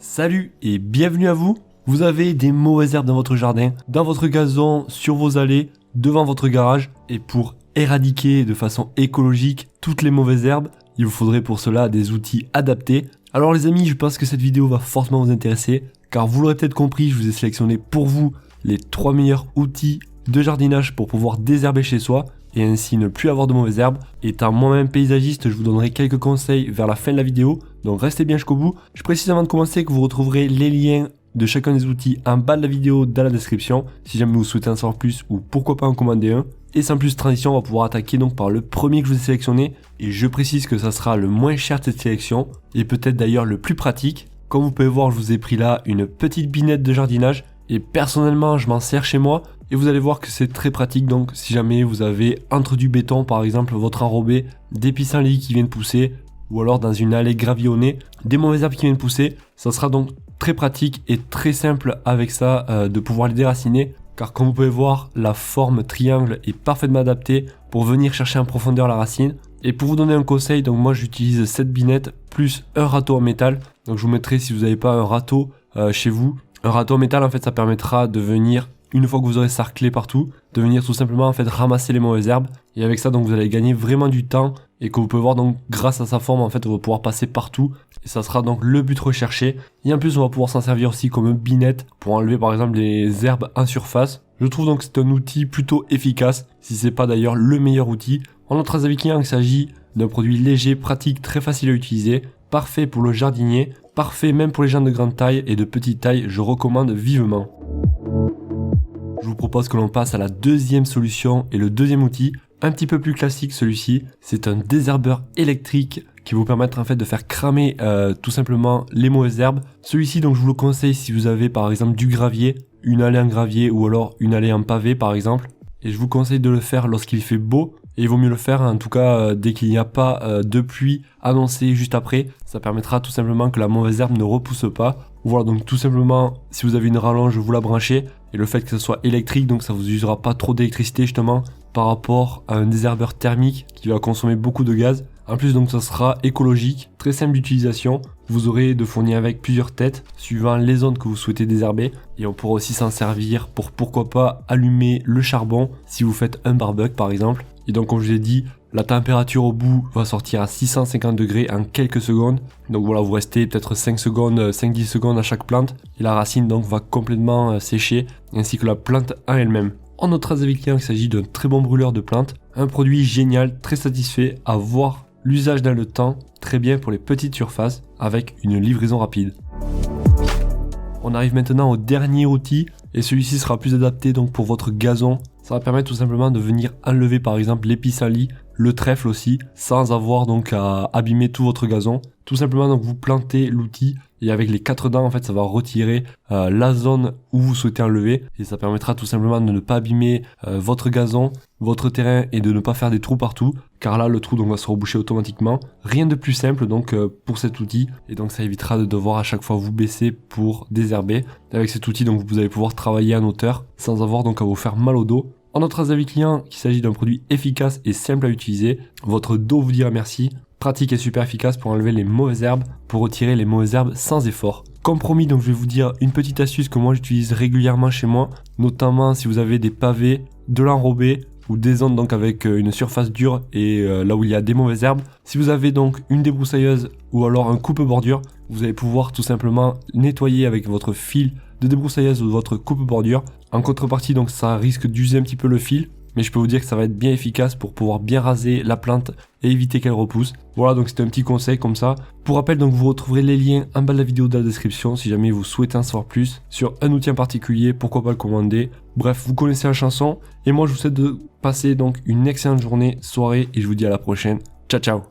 Salut et bienvenue à vous. Vous avez des mauvaises herbes dans votre jardin, dans votre gazon, sur vos allées, devant votre garage. Et pour éradiquer de façon écologique toutes les mauvaises herbes, il vous faudrait pour cela des outils adaptés. Alors les amis, je pense que cette vidéo va fortement vous intéresser, car vous l'aurez peut-être compris, je vous ai sélectionné pour vous les 3 meilleurs outils de jardinage pour pouvoir désherber chez soi et ainsi ne plus avoir de mauvaises herbes. Étant moi-même paysagiste, je vous donnerai quelques conseils vers la fin de la vidéo, donc restez bien jusqu'au bout. Je précise avant de commencer que vous retrouverez les liens de chacun des outils en bas de la vidéo dans la description, si jamais vous souhaitez en savoir plus ou pourquoi pas en commander un. Et sans plus de transition, on va pouvoir attaquer donc par le premier que je vous ai sélectionné, et je précise que ça sera le moins cher de cette sélection, et peut-être d'ailleurs le plus pratique. Comme vous pouvez voir, je vous ai pris là une petite binette de jardinage, et personnellement je m'en sers chez moi, et vous allez voir que c'est très pratique. Donc si jamais vous avez entre du béton par exemple votre enrobé, des pissenlits qui viennent pousser, ou alors dans une allée gravillonnée, des mauvaises herbes qui viennent pousser, ça sera donc très pratique et très simple avec ça de pouvoir les déraciner, car comme vous pouvez voir, la forme triangle est parfaitement adaptée pour venir chercher en profondeur la racine. Et pour vous donner un conseil, donc moi j'utilise cette binette plus un râteau en métal. Donc je vous mettrai, si vous n'avez pas un râteau chez vous, un râteau en métal en fait ça permettra de venir, une fois que vous aurez sarclé partout, de venir tout simplement en fait ramasser les mauvaises herbes. Et avec ça donc vous allez gagner vraiment du temps, et que vous pouvez voir donc grâce à sa forme en fait on va pouvoir passer partout, et ça sera donc le but recherché. Et en plus on va pouvoir s'en servir aussi comme binette pour enlever par exemple les herbes en surface. Je trouve donc que c'est un outil plutôt efficace, si c'est pas d'ailleurs le meilleur outil. En notre avis client, il s'agit d'un produit léger, pratique, très facile à utiliser, parfait pour le jardinier, parfait même pour les gens de grande taille et de petite taille, je recommande vivement. Je vous propose que l'on passe à la deuxième solution et le deuxième outil, un petit peu plus classique celui-ci. C'est un désherbeur électrique qui va vous permettre en fait de faire cramer tout simplement les mauvaises herbes. Celui-ci donc je vous le conseille si vous avez par exemple du gravier, une allée en gravier ou alors une allée en pavé par exemple. Et je vous conseille de le faire lorsqu'il fait beau, et il vaut mieux le faire en tout cas dès qu'il n'y a pas de pluie annoncée juste après. Ça permettra tout simplement que la mauvaise herbe ne repousse pas. Voilà, donc tout simplement si vous avez une rallonge, vous la branchez, et le fait que ce soit électrique, donc ça vous usera pas trop d'électricité justement par rapport à un désherbeur thermique qui va consommer beaucoup de gaz. En plus donc ça sera écologique, très simple d'utilisation. Vous aurez de fournir avec plusieurs têtes suivant les zones que vous souhaitez désherber, et on pourra aussi s'en servir pour pourquoi pas allumer le charbon si vous faites un barbecue par exemple. Et donc comme je vous ai dit, la température au bout va sortir à 650 degrés en quelques secondes. Donc voilà, vous restez peut-être 5-10 secondes à chaque plante, et la racine donc va complètement sécher, ainsi que la plante en elle-même. En notre avis client, il s'agit d'un très bon brûleur de plantes, un produit génial, très satisfait à voir l'usage dans le temps, très bien pour les petites surfaces avec une livraison rapide. On arrive maintenant au dernier outil, et celui-ci sera plus adapté donc pour votre gazon. Ça va permettre tout simplement de venir enlever par exemple les pissenlits, le trèfle aussi, sans avoir donc à abîmer tout votre gazon. Tout simplement donc vous plantez l'outil, et avec les 4 dents en fait ça va retirer la zone où vous souhaitez enlever, et ça permettra tout simplement de ne pas abîmer votre gazon, votre terrain, et de ne pas faire des trous partout, car là le trou donc va se reboucher automatiquement. Rien de plus simple donc pour cet outil, et donc ça évitera de devoir à chaque fois vous baisser pour désherber. Avec cet outil donc vous allez pouvoir travailler en hauteur sans avoir donc à vous faire mal au dos. En notre avis client, qu'il s'agit d'un produit efficace et simple à utiliser, votre dos vous dira merci. Pratique et super efficace pour enlever les mauvaises herbes, pour retirer les mauvaises herbes sans effort. Comme promis, donc je vais vous dire une petite astuce que moi j'utilise régulièrement chez moi, notamment si vous avez des pavés, de l'enrobé ou des zones donc avec une surface dure et là où il y a des mauvaises herbes. Si vous avez donc une débroussailleuse ou alors un coupe-bordure, vous allez pouvoir tout simplement nettoyer avec votre fil de débroussailleuse ou votre coupe-bordure. En contrepartie donc ça risque d'user un petit peu le fil, mais je peux vous dire que ça va être bien efficace pour pouvoir bien raser la plante et éviter qu'elle repousse. Voilà, donc c'est un petit conseil comme ça. Pour rappel, donc vous retrouverez les liens en bas de la vidéo dans la description si jamais vous souhaitez en savoir plus sur un outil en particulier, pourquoi pas le commander. Bref, vous connaissez la chanson, et moi je vous souhaite de passer donc une excellente journée, soirée, et je vous dis à la prochaine. Ciao ciao.